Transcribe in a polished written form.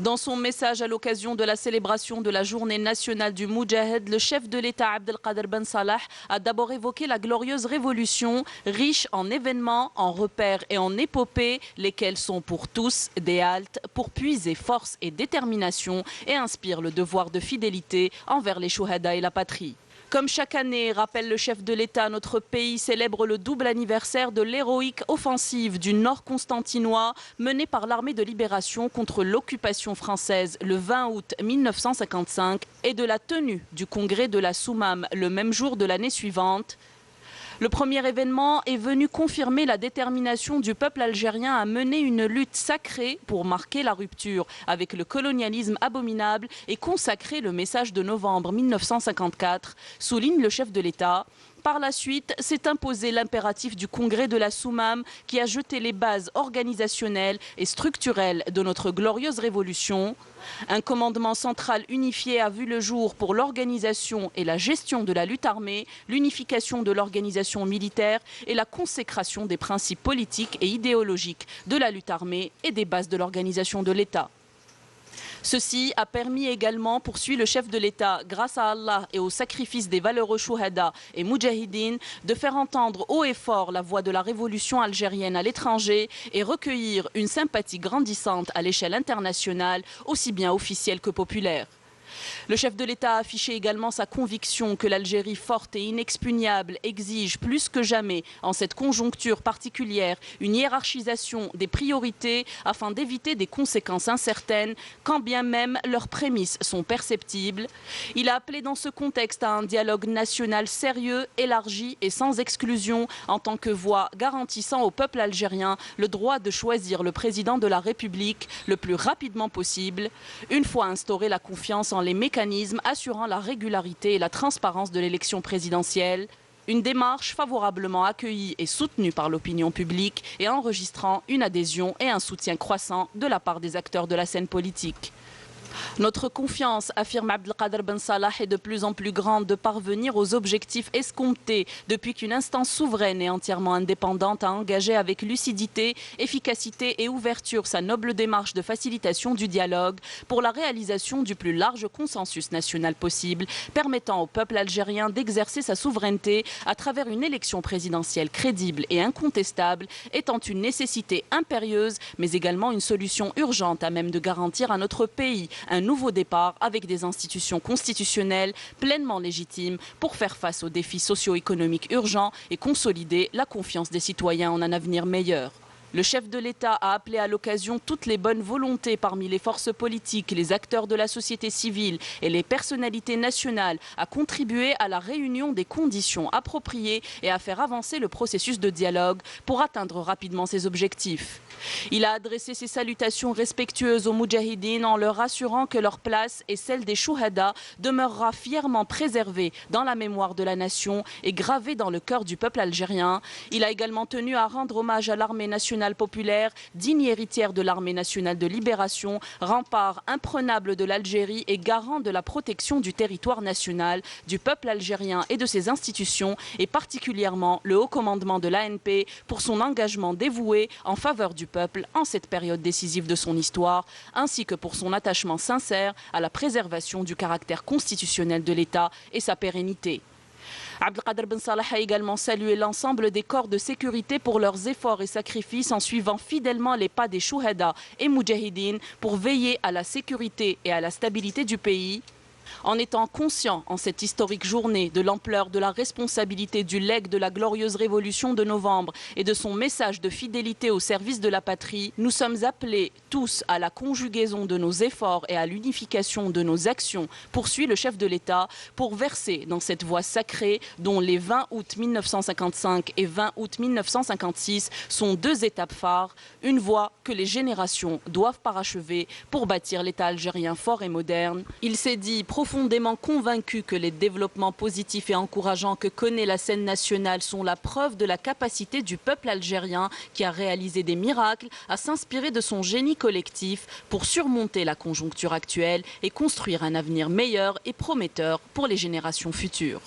Dans son message à l'occasion de la célébration de la journée nationale du Moudjahed, le chef de l'État Abdelkader Ben Salah a d'abord évoqué la glorieuse révolution, riche en événements, en repères et en épopées, lesquels sont pour tous des haltes pour puiser force et détermination et inspirent le devoir de fidélité envers les chouhada et la patrie. Comme chaque année, rappelle le chef de l'État, notre pays célèbre le double anniversaire de l'héroïque offensive du Nord constantinois menée par l'armée de libération contre l'occupation française le 20 août 1955 et de la tenue du congrès de la Soumam le même jour de l'année suivante. Le premier événement est venu confirmer la détermination du peuple algérien à mener une lutte sacrée pour marquer la rupture avec le colonialisme abominable et consacrer le message de novembre 1954, souligne le chef de l'État. Par la suite, s'est imposé l'impératif du congrès de la Soumam qui a jeté les bases organisationnelles et structurelles de notre glorieuse révolution. Un commandement central unifié a vu le jour pour l'organisation et la gestion de la lutte armée, l'unification de l'organisation militaire et la consécration des principes politiques et idéologiques de la lutte armée et des bases de l'organisation de l'État. Ceci a permis également, poursuit le chef de l'État, grâce à Allah et au sacrifice des valeureux chouhada et moudjahidines, de faire entendre haut et fort la voix de la révolution algérienne à l'étranger et recueillir une sympathie grandissante à l'échelle internationale, aussi bien officielle que populaire. Le chef de l'État a affiché également sa conviction que l'Algérie forte et inexpugnable exige plus que jamais, en cette conjoncture particulière, une hiérarchisation des priorités afin d'éviter des conséquences incertaines, quand bien même leurs prémices sont perceptibles. Il a appelé dans ce contexte à un dialogue national sérieux, élargi et sans exclusion, en tant que voie garantissant au peuple algérien le droit de choisir le président de la République le plus rapidement possible, une fois instaurée la confiance en les mécanismes assurant la régularité et la transparence de l'élection présidentielle. Une démarche favorablement accueillie et soutenue par l'opinion publique et enregistrant une adhésion et un soutien croissant de la part des acteurs de la scène politique. Notre confiance, affirme Abdelkader Ben Salah, est de plus en plus grande de parvenir aux objectifs escomptés depuis qu'une instance souveraine et entièrement indépendante a engagé avec lucidité, efficacité et ouverture sa noble démarche de facilitation du dialogue pour la réalisation du plus large consensus national possible, permettant au peuple algérien d'exercer sa souveraineté à travers une élection présidentielle crédible et incontestable, étant une nécessité impérieuse, mais également une solution urgente à même de garantir à notre pays un nouveau départ avec des institutions constitutionnelles pleinement légitimes pour faire face aux défis socio-économiques urgents et consolider la confiance des citoyens en un avenir meilleur. Le chef de l'État a appelé à l'occasion toutes les bonnes volontés parmi les forces politiques, les acteurs de la société civile et les personnalités nationales à contribuer à la réunion des conditions appropriées et à faire avancer le processus de dialogue pour atteindre rapidement ses objectifs. Il a adressé ses salutations respectueuses aux moudjahidines en leur assurant que leur place et celle des chouhada demeurera fièrement préservée dans la mémoire de la nation et gravée dans le cœur du peuple algérien. Il a également tenu à rendre hommage à l'armée nationale populaire, digne héritière de l'armée nationale de libération, rempart imprenable de l'Algérie et garant de la protection du territoire national, du peuple algérien et de ses institutions, et particulièrement le haut commandement de l'ANP pour son engagement dévoué en faveur du peuple en cette période décisive de son histoire, ainsi que pour son attachement sincère à la préservation du caractère constitutionnel de l'État et sa pérennité. Abdelkader Ben Salah a également salué l'ensemble des corps de sécurité pour leurs efforts et sacrifices en suivant fidèlement les pas des chouhada et moudjahidines pour veiller à la sécurité et à la stabilité du pays. En étant conscient en cette historique journée de l'ampleur de la responsabilité du legs de la glorieuse révolution de novembre et de son message de fidélité au service de la patrie, nous sommes appelés tous à la conjugaison de nos efforts et à l'unification de nos actions, poursuit le chef de l'État, pour verser dans cette voie sacrée dont les 20 août 1955 et 20 août 1956 sont deux étapes phares, une voie que les générations doivent parachever pour bâtir l'État algérien fort et moderne. Il s'est dit profondément convaincu que les développements positifs et encourageants que connaît la scène nationale sont la preuve de la capacité du peuple algérien qui a réalisé des miracles à s'inspirer de son génie collectif pour surmonter la conjoncture actuelle et construire un avenir meilleur et prometteur pour les générations futures.